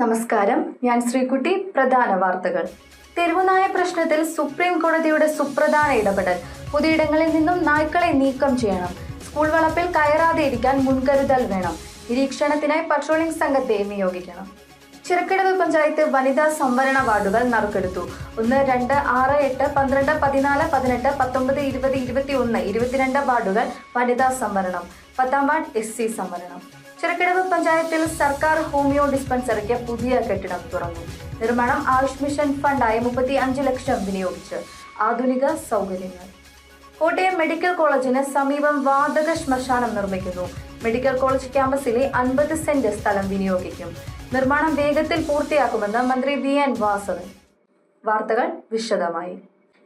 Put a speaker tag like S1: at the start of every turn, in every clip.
S1: നമസ്കാരം, ഞാൻ ശ്രീകുട്ടി. പ്രധാന വാർത്തകൾ. തെരുവുനായ പ്രശ്നത്തിൽ സുപ്രീം കോടതിയുടെ സുപ്രധാന ഇടപെടൽ. പൊതുയിടങ്ങളിൽ നിന്നും നായ്ക്കളെ നീക്കം ചെയ്യണം. സ്കൂൾ വളപ്പിൽ കയറാതെ ഇരിക്കാൻ മുൻകരുതൽ വേണം. നിരീക്ഷണത്തിനായി പട്രോളിംഗ് സംഘത്തെ നിയോഗിക്കണം. ചിറക്കടവ് പഞ്ചായത്ത് വനിതാ സംവരണ വാർഡുകൾ നറുക്കെടുത്തു. 1, 2, 6, 8, 12, 14, 18, 19, 20, 21, 22 വാർഡുകൾ വനിതാ സംവരണം. 10ാം വാർഡ് SC സംവരണം. ചിറക്കടവ് പഞ്ചായത്തിൽ സർക്കാർ ഹോമിയോ ഡിസ്പെൻസറിക്ക് പുതിയ കെട്ടിടം തുറന്നു. നിർമ്മാണം ആയുഷ് മിഷൻ ഫണ്ടായ 35 ലക്ഷം വിനിയോഗിച്ച്. ആധുനിക സൗകര്യങ്ങൾ. കോട്ടയം മെഡിക്കൽ കോളേജിന് സമീപം വാതക ശ്മശാനം നിർമ്മിക്കുന്നു. മെഡിക്കൽ കോളേജ് ക്യാമ്പസിലെ 50 സെന്റ് സ്ഥലം വിനിയോഗിക്കും. നിർമ്മാണം വേഗത്തിൽ പൂർത്തിയാക്കുമെന്ന് മന്ത്രി VN വാസവൻ. വാർത്തകൾ വിശദമായി.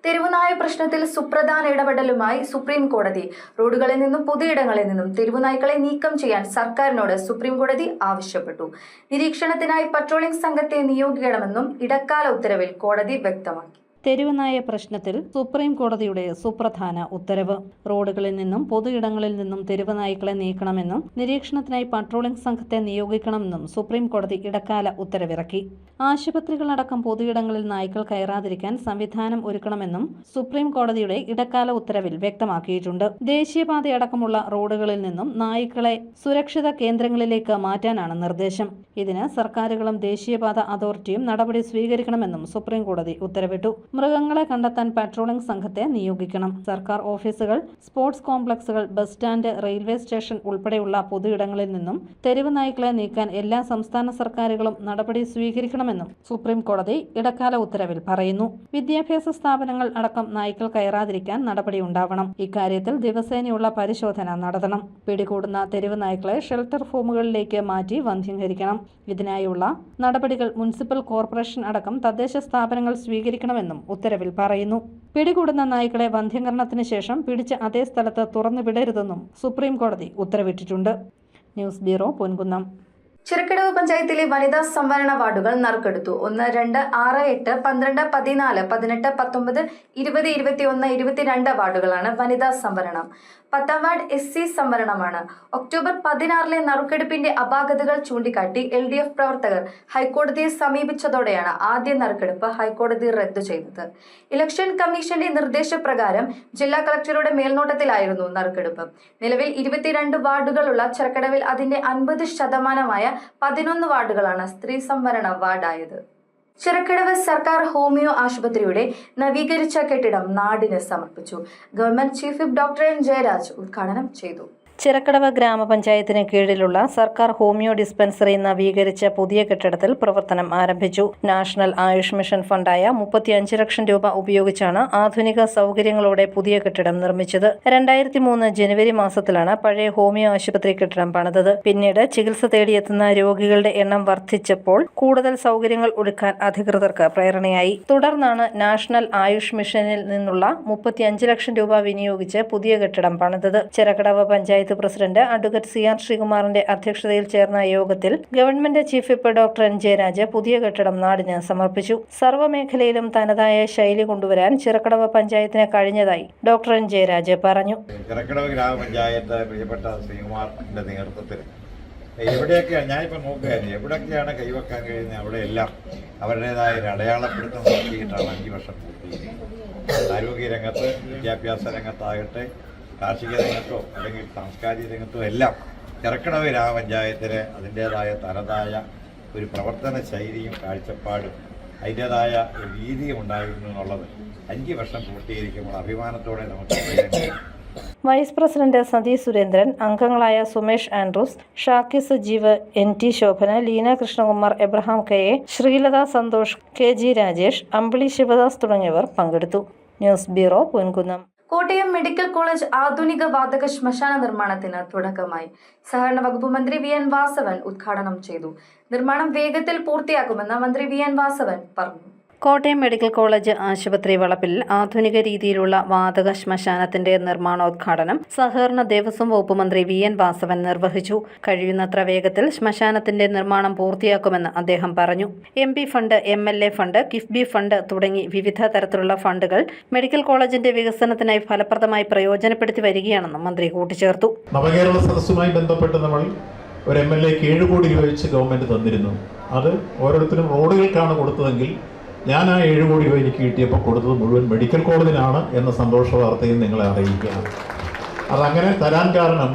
S1: തെരുവുനായ പ്രശ്നത്തിൽ സുപ്രധാന ഇടപെടലുമായി സുപ്രീം കോടതി. റോഡുകളിൽ നിന്നും പൊതുയിടങ്ങളിൽ നിന്നും തെരുവുനായ്ക്കളെ നീക്കം ചെയ്യാൻ സർക്കാരിനോട് സുപ്രീം കോടതി ആവശ്യപ്പെട്ടു. നിരീക്ഷണത്തിനായി പട്രോളിംഗ് സംഘത്തെ നിയോഗിക്കണമെന്നും ഇടക്കാല ഉത്തരവിൽ കോടതി വ്യക്തമാക്കി.
S2: തെരുവുനായ പ്രശ്നത്തിൽ സുപ്രീം കോടതിയുടെ സുപ്രധാന ഉത്തരവ്. റോഡുകളിൽ നിന്നും പൊതുയിടങ്ങളിൽ നിന്നും തെരുവുനായ്ക്കളെ നീക്കണമെന്നും നിരീക്ഷണത്തിനായി പട്രോളിംഗ് സംഘത്തെ നിയോഗിക്കണമെന്നും സുപ്രീം കോടതി ഇടക്കാല ഉത്തരവിറക്കി. ആശുപത്രികളടക്കം പൊതുയിടങ്ങളിൽ നായ്ക്കൾ കയറാതിരിക്കാൻ സംവിധാനം ഒരുക്കണമെന്നും സുപ്രീം കോടതിയുടെ ഇടക്കാല ഉത്തരവിൽ വ്യക്തമാക്കിയിട്ടുണ്ട്. ദേശീയപാതയടക്കമുള്ള റോഡുകളിൽ നിന്നും നായ്ക്കളെ സുരക്ഷിത കേന്ദ്രങ്ങളിലേക്ക് മാറ്റാനാണ് നിർദ്ദേശം. ഇതിന് സർക്കാരുകളും ദേശീയപാത അതോറിറ്റിയും നടപടി സ്വീകരിക്കണമെന്നും സുപ്രീം കോടതി ഉത്തരവിട്ടു. മൃഗങ്ങളെ കണ്ടെത്താൻ പട്രോളിംഗ് സംഘത്തെ നിയോഗിക്കണം. സർക്കാർ ഓഫീസുകൾ, സ്പോർട്സ് കോംപ്ലക്സുകൾ, ബസ് സ്റ്റാൻഡ്, റെയിൽവേ സ്റ്റേഷൻ ഉൾപ്പെടെയുള്ള പൊതുയിടങ്ങളിൽ നിന്നും തെരുവ് നായ്ക്കളെ നീക്കാൻ എല്ലാ സംസ്ഥാന സർക്കാരുകളും നടപടി സ്വീകരിക്കണമെന്നും സുപ്രീം കോടതി ഇടക്കാല ഉത്തരവിൽ പറയുന്നു. വിദ്യാഭ്യാസ സ്ഥാപനങ്ങൾ അടക്കം നായ്ക്കൾ കയറാതിരിക്കാൻ നടപടിയുണ്ടാവണം. ഇക്കാര്യത്തിൽ ദിവസേനയുള്ള പരിശോധന നടത്തണം. പിടികൂടുന്ന തെരുവ് നായ്ക്കളെ ഷെൽട്ടർ ഹോമുകളിലേക്ക് മാറ്റി വന്ധ്യംകരിക്കണം. ഇതിനായുള്ള നടപടികൾ മുനിസിപ്പൽ കോർപ്പറേഷൻ അടക്കം തദ്ദേശ സ്ഥാപനങ്ങൾ സ്വീകരിക്കണമെന്നും ഉത്തരവിൽ പറയുന്നു. പിടികൂടുന്ന നായ്ക്കളെ വന്ധ്യംകരണത്തിന് ശേഷം പിടിച്ച അതേ സ്ഥലത്ത് തുറന്നു വിടരുതെന്നും സുപ്രീം കോടതി ഉത്തരവിട്ടിട്ടുണ്ട്. News bureau, Ponkunnam.
S1: ചിറക്കടവ് പഞ്ചായത്തിലെ വനിതാ സംവരണ വാർഡുകൾ നറുക്കെടുത്തു. 1, 2, 6, 8, 12, 14, 18, 19, 20, 21, 22 വാർഡുകളാണ് വനിതാ സംവരണം. 10ാം വാർഡ് SC സംവരണമാണ്. ഒക്ടോബർ 16 നറുക്കെടുപ്പിന്റെ അപാകതകൾ ചൂണ്ടിക്കാട്ടി LDF പ്രവർത്തകർ ഹൈക്കോടതിയെ സമീപിച്ചതോടെയാണ് ആദ്യ നറുക്കെടുപ്പ് ഹൈക്കോടതി റദ്ദു ചെയ്തത്. ഇലക്ഷൻ കമ്മീഷന്റെ നിർദ്ദേശപ്രകാരം ജില്ലാ കളക്ടറുടെ മേൽനോട്ടത്തിലായിരുന്നു നറുക്കെടുപ്പ്. നിലവിൽ 22 വാർഡുകളുള്ള ചിറക്കടവിൽ അതിന്റെ 50% 11 വാർഡുകളാണ് സ്ത്രീ സംവരണ വാർഡായത്. ചിറക്കടവ് സർക്കാർ ഹോമിയോ ആശുപത്രിയുടെ നവീകരിച്ച കെട്ടിടം നാടിന് സമർപ്പിച്ചു. Government chief whip doctor N. Jayaraj ഉദ്ഘാടനം ചെയ്തു.
S2: ചിറക്കടവ് ഗ്രാമപഞ്ചായത്തിന് കീഴിലുള്ള സർക്കാർ ഹോമിയോ ഡിസ്പെൻസറി നവീകരിച്ച പുതിയ കെട്ടിടത്തിൽ പ്രവർത്തനം ആരംഭിച്ചു. നാഷണൽ ആയുഷ് മിഷൻ ഫണ്ടായ 35 ലക്ഷം രൂപ ഉപയോഗിച്ചാണ് ആധുനിക സൗകര്യങ്ങളോടെ പുതിയ കെട്ടിടം നിർമ്മിച്ചത്. 2003 ജനുവരി മാസത്തിലാണ് പഴയ ഹോമിയോ ആശുപത്രി കെട്ടിടം പണിതത്. പിന്നീട് ചികിത്സ തേടിയെത്തുന്ന രോഗികളുടെ എണ്ണം വർദ്ധിച്ചപ്പോൾ കൂടുതൽ സൗകര്യങ്ങൾ ഒരുക്കാൻ അധികൃതർക്ക് പ്രേരണയായി. തുടർന്നാണ് നാഷണൽ ആയുഷ് മിഷനിൽ നിന്നുള്ള 35 ലക്ഷം രൂപ വിനിയോഗിച്ച് പുതിയ കെട്ടിടം പണിതത്. Chirakkadavu panchayat president advocate CR ശ്രീകുമാറിന്റെ അധ്യക്ഷതയിൽ ചേർന്ന യോഗത്തിൽ government chief whip doctor N. Jayaraj പുതിയ കെട്ടിടം നാടിന് സമർപ്പിച്ചു. സർവ്വമേഖലയിലും തനതായ ശൈലി കൊണ്ടുവരാൻ ചിറക്കടവ് പഞ്ചായത്തിന് കഴിഞ്ഞതായി ഡോക്ടർ N. ജയരാജ് പറഞ്ഞു.
S3: ചിറക്കടവ് ഗ്രാമപഞ്ചായത്ത് പ്രിയപ്പെട്ട ശ്രീകുമാറിന്റെ നേതൃത്വത്തിൽ എവിടെയൊക്കെയാണ് ഞാനിപ്പോൾ നോക്കുകയായിരുന്നു, എവിടെയൊക്കെയാണ് കൈവെക്കാൻ കഴിയുന്നത് അവിടെയെല്ലാം അവരുടേതായ ഒരു അടയാളപ്പെടുത്തം നടത്തിയിട്ടാണ് 5 വർഷം പൂർത്തീകരിക്കുന്നത്. ആരോഗ്യരംഗത്ത്, വിദ്യാഭ്യാസ രംഗത്താകട്ടെ, കാർഷിക രംഗത്തോ അല്ലെങ്കിൽ സാംസ്കാരിക രംഗത്തോ എല്ലാം ചിറക്കടവ് ഗ്രാമപഞ്ചായത്തിന് അതിൻ്റേതായ തനതായ ഒരു പ്രവർത്തന ശൈലിയും കാഴ്ചപ്പാടും അതിൻ്റേതായ ഒരു രീതിയും ഉണ്ടായിരുന്നു എന്നുള്ളത് 5 വർഷം പൂർത്തീകരിക്കുമ്പോൾ അഭിമാനത്തോടെ നമുക്ക് പറയാൻ കഴിയും.
S2: വൈസ് പ്രസിഡന്റ് സതി സുരേന്ദ്രൻ, അംഗങ്ങളായ Sumesh Andrews, Shaki Sajeev, NT Shobhana, Leena Krishnakumar, Abraham KA, Sreelatha Santhosh, KG Rajesh, Ambili Sivadas തുടങ്ങിയവർ പങ്കെടുത്തു. News bureau, Ponkunnam.
S1: Kottayam medical college ആധുനിക വാതക ശ്മശാന നിർമ്മാണത്തിന് തുടക്കമായി. സഹകരണ വകുപ്പ് മന്ത്രി VN വാസവൻ ഉദ്ഘാടനം ചെയ്തു. നിർമ്മാണം വേഗത്തിൽ പൂർത്തിയാക്കുമെന്ന് മന്ത്രി VN വാസവൻ പറഞ്ഞു.
S2: കോട്ടയം മെഡിക്കൽ കോളേജ് ആശുപത്രി വളപ്പിൽ ആധുനിക രീതിയിലുള്ള വാതക ശ്മശാനത്തിന്റെ നിർമ്മാണോദ്ഘാടനം സഹകരണ ദേവസ്വം വകുപ്പ് മന്ത്രി VN വാസവൻ നിർവഹിച്ചു. കഴിയുന്നത്ര വേഗത്തിൽ ശ്മശാനത്തിന്റെ നിർമ്മാണം പൂർത്തിയാക്കുമെന്ന് അദ്ദേഹം പറഞ്ഞു. MP fund, MLA fund, KIIFB fund തുടങ്ങി വിവിധ തരത്തിലുള്ള ഫണ്ടുകൾ മെഡിക്കൽ കോളേജിന്റെ വികസനത്തിനായി ഫലപ്രദമായി പ്രയോജനപ്പെടുത്തി വരികയാണെന്നും മന്ത്രി കൂട്ടിച്ചേർത്തു.
S4: നവകേരള സദസ്സുമായി ബന്ധപ്പെട്ട് നമ്മൾ ഒരു MLAക്ക് 7 കോടി രൂപ വെച്ച് ഗവൺമെൻറ് തന്നിരുന്നു. അത് ഓരോരുത്തരും റോഡുകൾക്കാണ് കൊടുത്തതെങ്കിൽ ഞാൻ ആ 7 കോടി രൂപ എനിക്ക് കിട്ടിയപ്പോൾ കൊടുത്തത് മുഴുവൻ മെഡിക്കൽ കോളേജിനാണ് എന്ന സന്തോഷ വാർത്തയും നിങ്ങളെ അറിയിക്കുകയാണ്. അതങ്ങനെ തരാൻ കാരണം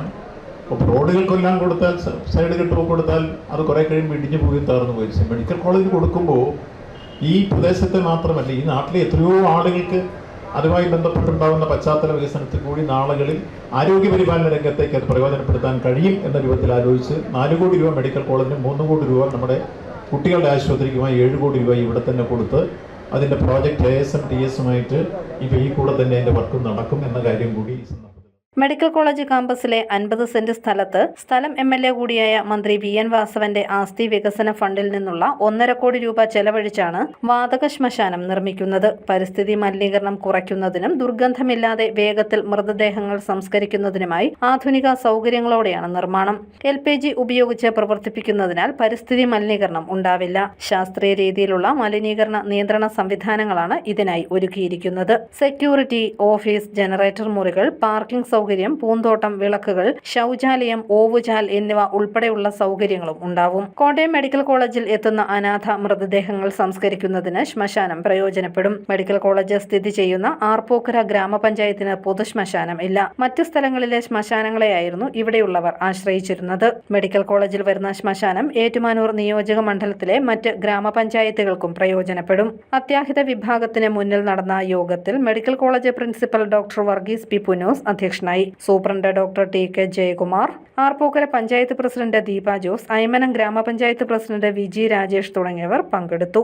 S4: റോഡുകൾക്കെല്ലാം കൊടുത്താൽ സൈഡ് കെട്ടുമ്പോൾ കൊടുത്താൽ അത് കുറേ കഴിയുമ്പോൾ ഇടിഞ്ഞു പോയി തകർന്നു പോയി. മെഡിക്കൽ കോളേജിന് കൊടുക്കുമ്പോൾ ഈ പ്രദേശത്തെ മാത്രമല്ല ഈ നാട്ടിലെ എത്രയോ ആളുകൾക്ക് അതുമായി ബന്ധപ്പെട്ടുണ്ടാകുന്ന പശ്ചാത്തല വികസനത്തിൽ കൂടി നാളുകളിൽ ആരോഗ്യപരിപാലന രംഗത്തേക്ക് അത് പ്രയോജനപ്പെടുത്താൻ കഴിയും എന്ന രൂപത്തിൽ ആലോചിച്ച് 4 കോടി രൂപ മെഡിക്കൽ കോളേജിനും 3 കോടി രൂപ നമ്മുടെ കുട്ടികളുടെ ആശുപത്രിക്കുമായി 7 കോടി രൂപ ഇവിടെ തന്നെ കൊടുത്ത് അതിൻ്റെ പ്രോജക്റ്റ് ASM TSുമായിട്ട് ഇപ്പോൾ ഈ കൂടെ തന്നെ അതിൻ്റെ വർക്കും നടക്കും എന്ന കാര്യം കൂടി ഈ സന്ദർഭത്തിൽ.
S2: മെഡിക്കൽ കോളേജ് കാമ്പസിലെ 50 സെന്റ് സ്ഥലത്ത് സ്ഥലം MLA കൂടിയായ മന്ത്രി VN വാസവന്റെ ആസ്തി വികസന ഫണ്ടിൽ നിന്നുള്ള 1.5 കോടി രൂപ ചെലവഴിച്ചാണ് വാതക ശ്മശാനം നിർമ്മിക്കുന്നത്. പരിസ്ഥിതി മലിനീകരണം കുറയ്ക്കുന്നതിനും ദുർഗന്ധമില്ലാതെ വേഗത്തിൽ മൃതദേഹങ്ങൾ സംസ്കരിക്കുന്നതിനുമായി ആധുനിക സൗകര്യങ്ങളോടെയാണ് നിർമ്മാണം. LPG ഉപയോഗിച്ച് പ്രവർത്തിപ്പിക്കുന്നതിനാൽ പരിസ്ഥിതി മലിനീകരണം ഉണ്ടാവില്ല. ശാസ്ത്രീയ രീതിയിലുള്ള മലിനീകരണ നിയന്ത്രണ സംവിധാനങ്ങളാണ് ഇതിനായി ഒരുക്കിയിരിക്കുന്നത്. സെക്യൂരിറ്റി, ഓഫീസ്, ജനറേറ്റർ മുറികൾ, പാർക്കിംഗ് സൗകര്യം, പൂന്തോട്ടം, വിളക്കുകൾ, ശൗചാലയം, ഓവുചാൽ എന്നിവ ഉൾപ്പെടെയുള്ള സൗകര്യങ്ങളും ഉണ്ടാവും. കോട്ടയം മെഡിക്കൽ കോളേജിൽ എത്തുന്ന അനാഥ മൃതദേഹങ്ങൾ സംസ്കരിക്കുന്നതിന് ശ്മശാനം പ്രയോജനപ്പെടും. മെഡിക്കൽ കോളേജ് സ്ഥിതി ചെയ്യുന്ന ആർപ്പൂക്കര ഗ്രാമപഞ്ചായത്തിന് പൊതുശ്മശാനം ഇല്ല. മറ്റു സ്ഥലങ്ങളിലെ ശ്മശാനങ്ങളെയായിരുന്നു ഇവിടെയുള്ളവർ ആശ്രയിച്ചിരുന്നത്. മെഡിക്കൽ കോളേജിൽ വരുന്ന ശ്മശാനം ഏറ്റുമാനൂർ നിയോജക മണ്ഡലത്തിലെ മറ്റ് ഗ്രാമപഞ്ചായത്തുകൾക്കും പ്രയോജനപ്പെടും. അത്യാഹിത വിഭാഗത്തിന് മുന്നിൽ നടന്ന യോഗത്തിൽ medical college principal doctor Varghese P Punnoose അധ്യക്ഷനായി. Superintendent doctor TK Jayakumar, Arpookara panchayat president Deepa Jose, Aymanam ഗ്രാമപഞ്ചായത്ത് പ്രസിഡന്റ് VG രാജേഷ് തുടങ്ങിയവർ പങ്കെടുത്തു.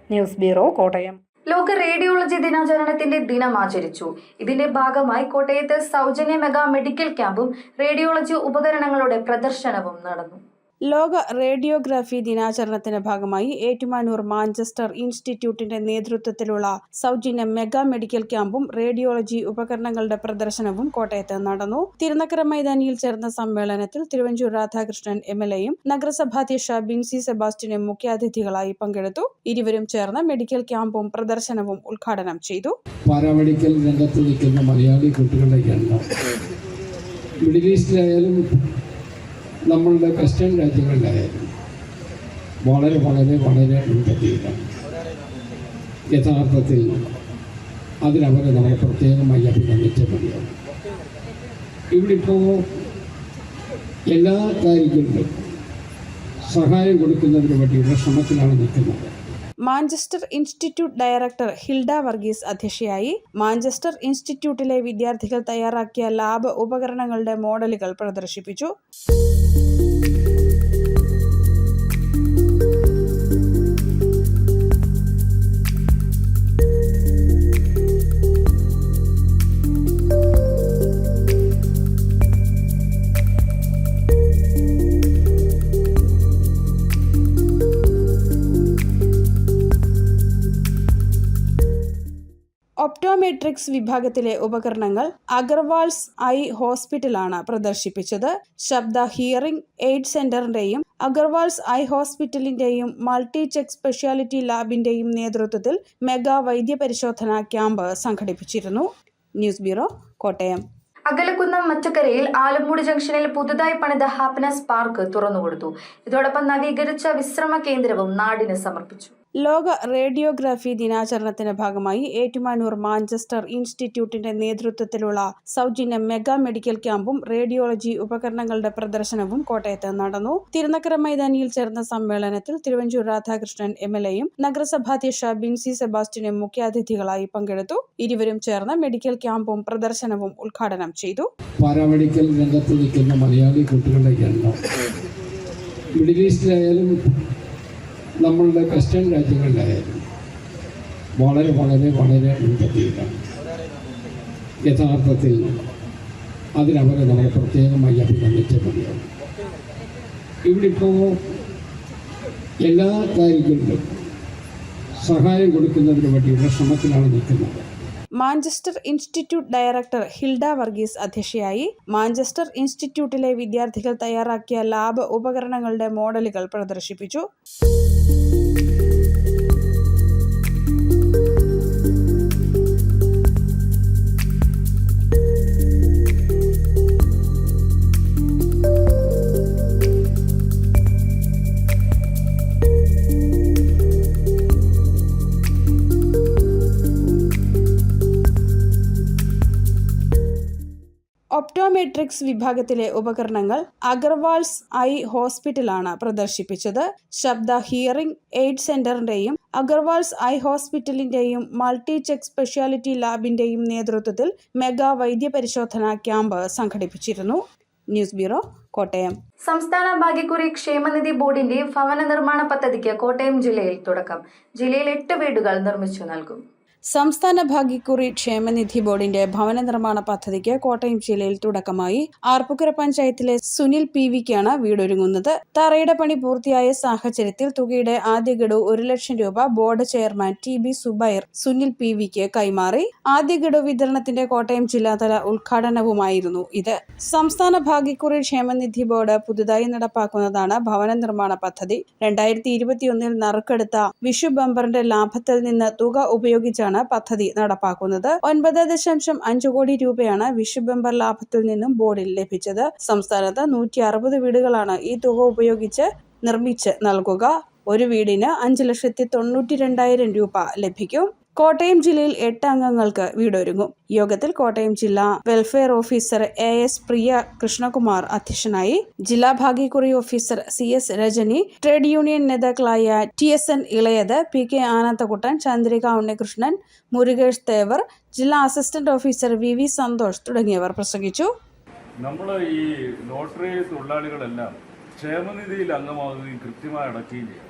S2: News bureau, Kottayam.
S1: ലോക റേഡിയോളജി ദിനാചരണത്തിന്റെ ദിനം ആചരിച്ചു. ഇതിന്റെ ഭാഗമായി കോട്ടയത്ത് സൗജന്യ മെഗാ മെഡിക്കൽ ക്യാമ്പും റേഡിയോളജി ഉപകരണങ്ങളുടെ പ്രദർശനവും നടന്നു.
S5: ലോക റേഡിയോഗ്രാഫി ദിനാചരണത്തിന്റെ ഭാഗമായി ഏറ്റുമാനൂർ മാഞ്ചസ്റ്റർ ഇൻസ്റ്റിറ്റ്യൂട്ടിന്റെ നേതൃത്വത്തിലുള്ള സൗജന്യ മെഗാ മെഡിക്കൽ ക്യാമ്പും റേഡിയോളജി ഉപകരണങ്ങളുടെ പ്രദർശനവും കോട്ടയത്ത് നടന്നു. തിരുനക്കര മൈതാനിയിൽ ചേർന്ന സമ്മേളനത്തിൽ തിരുവഞ്ചൂർ രാധാകൃഷ്ണൻ MLAയും നഗരസഭാധ്യക്ഷ ബിൻസി സെബാസ്റ്റ്യനും മുഖ്യാതിഥികളായി പങ്കെടുത്തു. ഇരുവരും ചേർന്ന് മെഡിക്കൽ ക്യാമ്പും പ്രദർശനവും ഉദ്ഘാടനം ചെയ്തു.
S6: പാരാമെഡിക്കൽ രംഗത്ത് നിൽക്കുന്ന മലയാളി കുട്ടികളുടെ എണ്ണം മിഡിൽ ഈസ്റ്റിലായാലും നമ്മളുടെ വെസ്റ്റേൺ രാജ്യങ്ങളിലായാലും വളരെ വളരെ വളരെ മുൻപന്തിയിലാണ്. യഥാർത്ഥത്തിൽ അതിനവരെ നമ്മൾ പ്രത്യേകമായി അഭിനന്ദിച്ച മതിയാവും. ഇവിടെ ഇപ്പോൾ എല്ലാ കാര്യങ്ങളിലും സഹായം കൊടുക്കുന്നതിന് വേണ്ടിയുള്ള ശ്രമത്തിലാണ് നിൽക്കുന്നത്.
S5: Manchester institute director Hilda Varghese അധ്യക്ഷയായി. മാഞ്ചസ്റ്റർ ഇൻസ്റ്റിറ്റ്യൂട്ടിലെ വിദ്യാർത്ഥികൾ തയ്യാറാക്കിയ ലാബ് ഉപകരണങ്ങളുടെ മോഡലുകൾ പ്രദർശിപ്പിച്ചു. ഒപ്റ്റോമെട്രിക്സ് വിഭാഗത്തിലെ ഉപകരണങ്ങൾ അഗർവാൾസ് ഐ ഹോസ്പിറ്റലാണ് പ്രദർശിപ്പിച്ചത്. ശബ്ദ ഹിയറിംഗ് എയ്ഡ് സെന്ററിന്റെയും അഗർവാൾസ് ഐ ഹോസ്പിറ്റലിന്റെയും മൾട്ടി ചെക്ക് സ്പെഷ്യാലിറ്റി ലാബിന്റെയും നേതൃത്വത്തിൽ മെഗാ വൈദ്യപരിശോധന ക്യാമ്പ് സംഘടിപ്പിച്ചിരുന്നു. News bureau, Kottayam.
S1: അകലക്കുന്നം മറ്റക്കരയിൽ ആലമ്പൂട് ജംഗ്ഷനിൽ പുതുതായി പണിത ഹാപ്പിനെസ് പാർക്ക് തുറന്നുകൊടുത്തു. ഇതോടൊപ്പം നവീകരിച്ച വിശ്രമ കേന്ദ്രവും നാടിന് സമർപ്പിച്ചു.
S5: ലോക റേഡിയോഗ്രാഫി ദിനാചരണത്തിന്റെ ഭാഗമായി ഏറ്റുമാനൂർ മാഞ്ചസ്റ്റർ ഇൻസ്റ്റിറ്റ്യൂട്ടിന്റെ നേതൃത്വത്തിലുള്ള സൗജന്യ മെഗാ മെഡിക്കൽ ക്യാമ്പും റേഡിയോളജി ഉപകരണങ്ങളുടെ പ്രദർശനവും കോട്ടയത്ത് നടന്നു. തിരുനക്കര മൈതാനിയിൽ ചേർന്ന സമ്മേളനത്തിൽ തിരുവഞ്ചൂർ രാധാകൃഷ്ണൻ MLAയും നഗരസഭാധ്യക്ഷ ബിൻസി സെബാസ്റ്റ്യനും മുഖ്യാതിഥികളായി പങ്കെടുത്തു. ഇരുവരും ചേർന്ന് മെഡിക്കൽ ക്യാമ്പും പ്രദർശനവും ഉദ്ഘാടനം ചെയ്തു.
S6: പാരാമെഡിക്കൽ രംഗത്ത് നിൽക്കുന്ന മലയാളി കുട്ടികളുടെ എണ്ണം മിഡിൽ ഈസ്റ്റിലായാലും നമ്മളുടെ വെസ്റ്റേൺ രാജ്യങ്ങളിലായാലും വളരെ വളരെ വളരെ മുൻപന്തിയിലാണ്. യഥാർത്ഥത്തിൽ അതിനവരെ നമ്മൾ പ്രത്യേകമായി അഭിനന്ദിച്ച മതിയാവും. ഇവിടെ ഇപ്പോൾ എല്ലാ കാര്യങ്ങളിലും സഹായം കൊടുക്കുന്നതിന് വേണ്ടിയുള്ള ശ്രമത്തിലാണ് നിൽക്കുന്നത്.
S5: Manchester institute director Hilda Varghese അധ്യക്ഷയായി. മാഞ്ചസ്റ്റർ ഇൻസ്റ്റിറ്റ്യൂട്ടിലെ വിദ്യാർത്ഥികൾ തയ്യാറാക്കിയ ലാബ് ഉപകരണങ്ങളുടെ മോഡലുകൾ പ്രദർശിപ്പിച്ചു. ഒപ്റ്റോമെട്രിക്സ് വിഭാഗത്തിലെ ഉപകരണങ്ങൾ അഗർവാൾസ് ഐ ഹോസ്പിറ്റലാണ് പ്രദർശിപ്പിച്ചത്. ശബ്ദ ഹിയറിംഗ് എയ്ഡ് സെന്ററിന്റെയും അഗർവാൾസ് ഐ ഹോസ്പിറ്റലിന്റെയും മൾട്ടി ചെക്ക് സ്പെഷ്യാലിറ്റി ലാബിന്റെയും നേതൃത്വത്തിൽ മെഗാ വൈദ്യപരിശോധനാ ക്യാമ്പ് സംഘടിപ്പിച്ചിരുന്നു. News bureau, Kottayam.
S1: സംസ്ഥാന ഭാഗ്യക്കുറി ക്ഷേമനിധി ബോർഡിന്റെ ഭവന നിർമ്മാണ പദ്ധതിക്ക് കോട്ടയം ജില്ലയിൽ തുടക്കം. ജില്ലയിൽ 8 വീടുകൾ നിർമ്മിച്ചു നൽകും.
S5: സംസ്ഥാന ഭാഗ്യക്കുറി ക്ഷേമനിധി ബോർഡിന്റെ ഭവന നിർമ്മാണ പദ്ധതിക്ക് കോട്ടയം ജില്ലയിൽ തുടക്കമായി. ആർപ്പുക്കര പഞ്ചായത്തിലെ സുനിൽ PVക്കാണ് വീടൊരുങ്ങുന്നത്. തറയുടെ പണി പൂർത്തിയായ സാഹചര്യത്തിൽ തുകയുടെ ആദ്യ ഗഡു 1 ലക്ഷം രൂപ board chairman TB Zubair Sunil PVക്ക് കൈമാറി. ആദ്യ ഗഡു വിതരണത്തിന്റെ കോട്ടയം ജില്ലാതല ഉദ്ഘാടനവുമായിരുന്നു ഇത്. സംസ്ഥാന ഭാഗ്യക്കുറി ക്ഷേമനിധി ബോർഡ് പുതുതായി നടപ്പാക്കുന്നതാണ് ഭവന നിർമ്മാണ പദ്ധതി. 2021 നറുക്കെടുത്ത വിഷു ബമ്പറിന്റെ ലാഭത്തിൽ നിന്ന് തുക ഉപയോഗിച്ചാണ് പദ്ധതി നടപ്പാക്കുന്നത്. 9.5 കോടി രൂപയാണ് വിഷു ബമ്പർ ലാഭത്തിൽ നിന്നും ബോർഡിൽ ലഭിച്ചത്. സംസ്ഥാനത്ത് 160 വീടുകളാണ് ഈ തുക ഉപയോഗിച്ച് നിർമ്മിച്ച് നൽകുക. ഒരു വീടിന് 5,92,000 രൂപ ലഭിക്കും. കോട്ടയം ജില്ലയിൽ 8 അംഗങ്ങൾക്ക് വീടൊരുങ്ങും. യോഗത്തിൽ കോട്ടയം ജില്ലാ welfare officer AS Priya Krishnakumar അധ്യക്ഷനായി. ജില്ലാ ഭാഗ്യക്കുറി officer CS Rajani, trade union നേതാക്കളായ TSN ഇളയത്, PK ആനന്ദകുട്ടൻ, ചന്ദ്രിക ഉണ്ണികൃഷ്ണൻ, മുരുകേഷ് തേവർ, ജില്ലാ അസിസ്റ്റന്റ് ഓഫീസർ VV സന്തോഷ് തുടങ്ങിയവർ പ്രസംഗിച്ചു.
S7: നമ്മൾ ഈ ലോട്ടറി തൊഴിലാളികളെല്ലാം ക്ഷേമനിധിയിൽ അംഗമാവുകയും കൃത്യമായി അടയ്ക്കുകയും ചെയ്യും.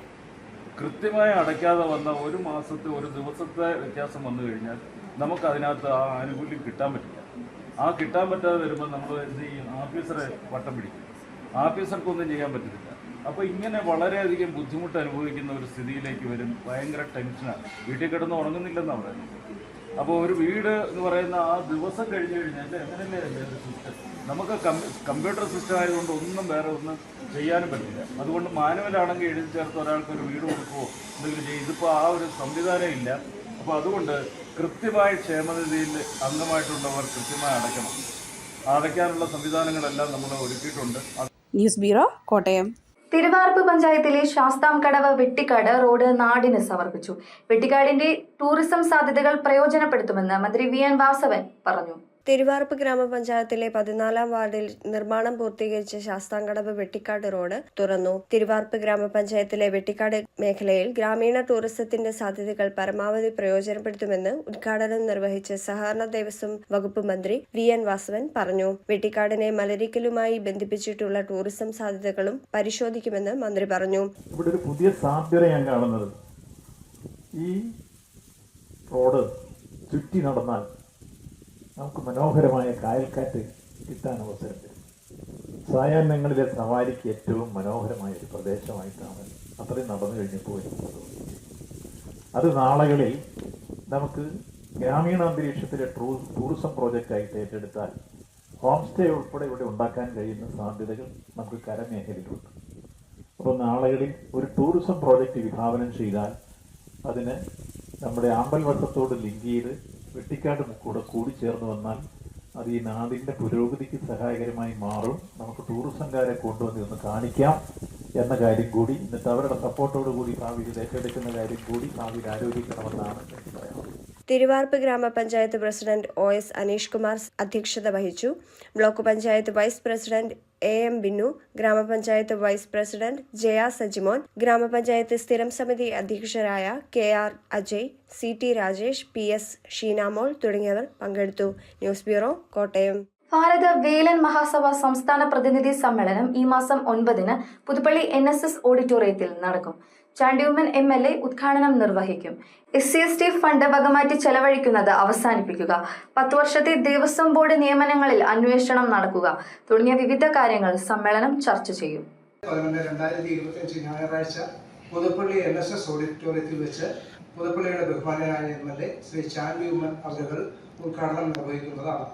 S7: കൃത്യമായി അടയ്ക്കാതെ വന്ന ഒരു മാസത്തെ ഒരു ദിവസത്തെ വ്യത്യാസം വന്നു കഴിഞ്ഞാൽ നമുക്കതിനകത്ത് ആ ആനുകൂല്യം കിട്ടാൻ പറ്റില്ല. ആ കിട്ടാൻ പറ്റാതെ വരുമ്പോൾ നമ്മൾ എന്ത് ചെയ്യും? ഓഫീസറെ വട്ടം പിടിക്കും. ഓഫീസർക്കൊന്നും ചെയ്യാൻ പറ്റത്തില്ല. അപ്പോൾ ഇങ്ങനെ വളരെയധികം ബുദ്ധിമുട്ട് അനുഭവിക്കുന്ന ഒരു സ്ഥിതിയിലേക്ക് വരും. ഭയങ്കര ടെൻഷനാണ്. വീട്ടിൽ കിടന്ന് ഉറങ്ങുന്നില്ലെന്നാണ് പറയുന്നത്. അപ്പോൾ ഒരു വീട് എന്ന് പറയുന്ന ആ ദിവസം കഴിഞ്ഞ് കഴിഞ്ഞാൽ എങ്ങനെയല്ലേ ഒരു സിസ്റ്റം നമുക്ക് കമ്പ്യൂട്ടർ സിസ്റ്റം ആയതുകൊണ്ട് ഒന്നും വേറെ ഒന്നും ചെയ്യാനും പറ്റില്ല. അതുകൊണ്ട് മാനുവലാണെങ്കിൽ എഴുതി ചേർത്ത് ഒരാൾക്ക് ഒരു വീട് കൊടുക്കുമോ എന്തെങ്കിലും ചെയ്യും. ഇതിപ്പോൾ ആ ഒരു സംവിധാനം ഇല്ല. അപ്പോൾ അതുകൊണ്ട് കൃത്യമായി ക്ഷേമനിധിയിൽ അംഗമായിട്ടുള്ളവർ കൃത്യമായി അടയ്ക്കണം. അടയ്ക്കാനുള്ള സംവിധാനങ്ങളെല്ലാം നമ്മൾ ഒരുക്കിയിട്ടുണ്ട്.
S5: News bureau, Kottayam.
S1: തിരുവാർപ്പ് പഞ്ചായത്തിലെ ശാസ്താംകടവ് വെട്ടിക്കാട് റോഡ് നാടിന് സമർപ്പിച്ചു. വെട്ടിക്കാടിന്റെ ടൂറിസം സാധ്യതകൾ പ്രയോജനപ്പെടുത്തുമെന്ന് മന്ത്രി VN വാസവൻ പറഞ്ഞു.
S8: തിരുവാർപ്പ് ഗ്രാമപഞ്ചായത്തിലെ 14-ാം വാർഡിൽ നിർമ്മാണം പൂർത്തീകരിച്ച ശാസ്താംകടവ് വെട്ടിക്കാട് റോഡ് തുറന്നു. തിരുവാർപ്പ് ഗ്രാമപഞ്ചായത്തിലെ വെട്ടിക്കാട് മേഖലയിൽ ഗ്രാമീണ ടൂറിസത്തിന്റെ സാധ്യതകൾ പരമാവധി പ്രയോജനപ്പെടുത്തുമെന്ന് ഉദ്ഘാടനം നിർവഹിച്ച സഹകരണ ദേവസ്വം വകുപ്പ് മന്ത്രി VN വാസവൻ പറഞ്ഞു. വെട്ടിക്കാടിനെ മലരിക്കലുമായി ബന്ധിപ്പിച്ചിട്ടുള്ള ടൂറിസം സാധ്യതകളും പരിശോധിക്കുമെന്ന് മന്ത്രി പറഞ്ഞു.
S4: ഇവിടെ ഒരു പുതിയ സാധ്യത ഞാൻ കാണുന്നത് ഈ റോഡ് ചുറ്റി നടന്നാൽ നമുക്ക് മനോഹരമായ കായൽക്കാറ്റ് കിട്ടാൻ അവസരം തരും. സായാഹ്നങ്ങളിലെ സവാരിക്ക് ഏറ്റവും മനോഹരമായ ഒരു പ്രദേശമായിട്ടാണ് അത്രയും നടന്നു കഴിഞ്ഞപ്പോൾ എനിക്ക് തോന്നിയത്. അത് നാളുകളിൽ നമുക്ക് ഗ്രാമീണ അന്തരീക്ഷത്തിലെ ടൂറിസം പ്രോജക്റ്റായിട്ട് ഏറ്റെടുത്താൽ ഹോം സ്റ്റേ ഉൾപ്പെടെ ഇവിടെ ഉണ്ടാക്കാൻ കഴിയുന്ന സാധ്യതകൾ നമുക്ക് കരമേഖലയിലുണ്ട്. അപ്പോൾ നാളുകളിൽ ഒരു ടൂറിസം പ്രോജക്റ്റ് വിഭാവനം ചെയ്താൽ അതിന് നമ്മുടെ ആമ്പൽ വട്ടത്തോട് ലിങ്ക് ചെയ്ത് വെട്ടിക്കാട് കൂടെ കൂടിച്ചേർന്ന് വന്നാൽ അത് ഈ നാടിൻ്റെ പുരോഗതിക്ക് സഹായകരമായി മാറും. നമുക്ക് ടൂറിസംകാരെ കൊണ്ടുവന്ന് ഒന്ന് കാണിക്കാം എന്ന കാര്യം കൂടി, എന്നിട്ട് അവരുടെ സപ്പോർട്ടോടു കൂടി ഭാവിയിൽ ഏറ്റെടുക്കുന്ന കാര്യം കൂടി ഭാവിയിൽ ആലോചിക്കണമെന്നാണ് എനിക്ക് പറയാനുള്ളത്.
S8: തിരുവാർപ്പ് ഗ്രാമപഞ്ചായത്ത് പ്രസിഡന്റ് OS അനീഷ് കുമാർ അധ്യക്ഷത വഹിച്ചു. Block panchayat vice president AM Binnu, ഗ്രാമപഞ്ചായത്ത് വൈസ് പ്രസിഡന്റ് JA സജിമോൻ, ഗ്രാമപഞ്ചായത്ത് സ്ഥിരം സമിതി അധ്യക്ഷരായ KR Ajay, CT Rajesh, PS Sheenamol തുടങ്ങിയവർ പങ്കെടുത്തു. News bureau, Kottayam.
S1: ഭാരത വേലൻ മഹാസഭ സംസ്ഥാന പ്രതിനിധി സമ്മേളനം ഈ മാസം 9-ന് പുതുപ്പള്ളി NSS ഓഡിറ്റോറിയത്തിൽ നടക്കും. ചാണ്ടിയുമ്മൻ MLA ഉദ്ഘാടനം നിർവഹിക്കും. SC/ST ഫണ്ട് വകമാറ്റി ചെലവഴിക്കുന്നത് അവസാനിപ്പിക്കുക, 10 വർഷത്തെ ദേവസ്വം ബോർഡ് നിയമനങ്ങളിൽ അന്വേഷണം നടക്കുക തുടങ്ങിയ വിവിധ കാര്യങ്ങൾ സമ്മേളനം ചർച്ച ചെയ്യും.
S9: 11/2025 ഞായറാഴ്ച പുതുപ്പള്ളി NSS ഓഡിറ്റോറിയത്തിൽ വെച്ച് പുതുപ്പള്ളിയുടെ ബഹുമാനനായ MLA ശ്രീ ചാണ്ടിയുമ്മൻ അവരുകൾ ഉദ്ഘാടനം നിർവഹിക്കുന്നതാണ്.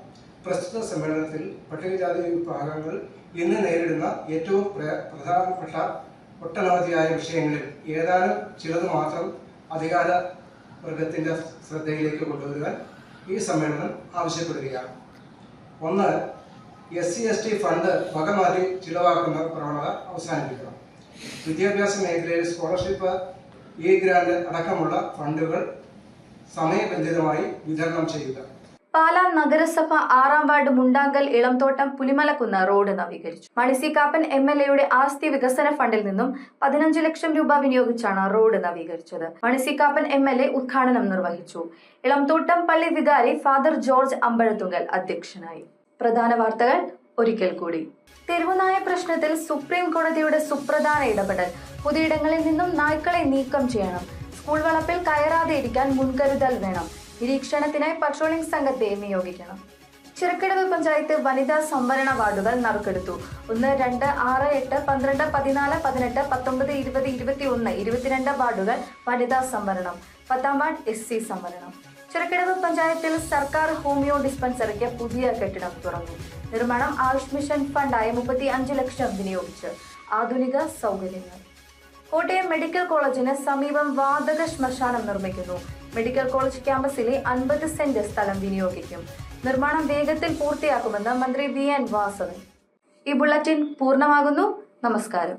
S9: പ്രസ്തുത സമ്മേളനത്തിൽ പട്ടികജാതി വിഭാഗങ്ങൾ ഇന്ന് നേരിടുന്ന ഏറ്റവും പ്രധാനപ്പെട്ട ഒട്ടനവധിയായ വിഷയങ്ങളിൽ ഏതാനും ചിലത് മാത്രം അധികാര വർഗത്തിൻ്റെ ശ്രദ്ധയിലേക്ക് കൊണ്ടുവരുവാൻ ഈ സമ്മേളനം ആവശ്യപ്പെടുകയാണ്. ഒന്ന്, SC/ST ഫണ്ട് വകമാറ്റി ചിലവാക്കുന്ന പ്രവണത അവസാനിപ്പിക്കണം. വിദ്യാഭ്യാസ മേഖലയിൽ സ്കോളർഷിപ്പ്, ഗ്രാന്റ് അടക്കമുള്ള ഫണ്ടുകൾ സമയബന്ധിതമായി വിതരണം ചെയ്യുക.
S1: പാലാ നഗരസഭ 6-ാം വാർഡ് മുണ്ടാങ്കൽ ഇളംതോട്ടം പുലിമലക്കുന്ന് റോഡ് നവീകരിച്ചു. മണി സി കാപ്പൻ MLA ആസ്തി വികസന ഫണ്ടിൽ നിന്നും 15 ലക്ഷം രൂപ വിനിയോഗിച്ചാണ് റോഡ് നവീകരിച്ചത്. മണി സി കാപ്പൻ MLA ഉദ്ഘാടനം നിർവഹിച്ചു. ഇളംതോട്ടം പള്ളി വികാരി ഫാദർ ജോർജ് അമ്പഴത്തുങ്കൽ അധ്യക്ഷനായി. പ്രധാന വാർത്തകൾ ഒരിക്കൽ കൂടി. തെരുവുനായ പ്രശ്നത്തിൽ സുപ്രീം കോടതിയുടെ സുപ്രധാന ഇടപെടൽ. പൊതുയിടങ്ങളിൽ നിന്നും നായ്ക്കളെ നീക്കം ചെയ്യണം. സ്കൂൾ വളപ്പിൽ കയറാതെ ഇരിക്കാൻ മുൻകരുതൽ വേണം. നിരീക്ഷണത്തിനായി പട്രോളിംഗ് സംഘത്തെ നിയോഗിക്കണം. ചിറക്കടവ് പഞ്ചായത്ത് വനിതാ സംവരണ വാർഡുകൾ നറുക്കെടുത്തു. 1, 2, 6, 8, 12, 14, 18, 19, 20, 21, 22 വാർഡുകൾ വനിതാ സംവരണം. 10-ാം വാർഡ് SC സംവരണം. ചിറക്കടവ് പഞ്ചായത്തിൽ സർക്കാർ ഹോമിയോ ഡിസ്പെൻസറിക്ക് പുതിയ കെട്ടിടം തുറന്നു. നിർമ്മാണം ആയുഷ് മിഷൻ ഫണ്ടായ 35 ലക്ഷം വിനിയോഗിച്ച്. ആധുനിക സൗകര്യങ്ങൾ. കോട്ടയം മെഡിക്കൽ കോളേജിന് സമീപം വാതക ശ്മശാനം നിർമ്മിക്കുന്നു. മെഡിക്കൽ കോളേജ് ക്യാമ്പസിലെ 50 സെന്റ് സ്ഥലം വിനിയോഗിക്കും. നിർമ്മാണം വേഗത്തിൽ പൂർത്തിയാക്കുമെന്ന് മന്ത്രി VN വാസവൻ. ഈ ബുള്ളറ്റിൻ പൂർണ്ണമാകുന്നു. നമസ്കാരം.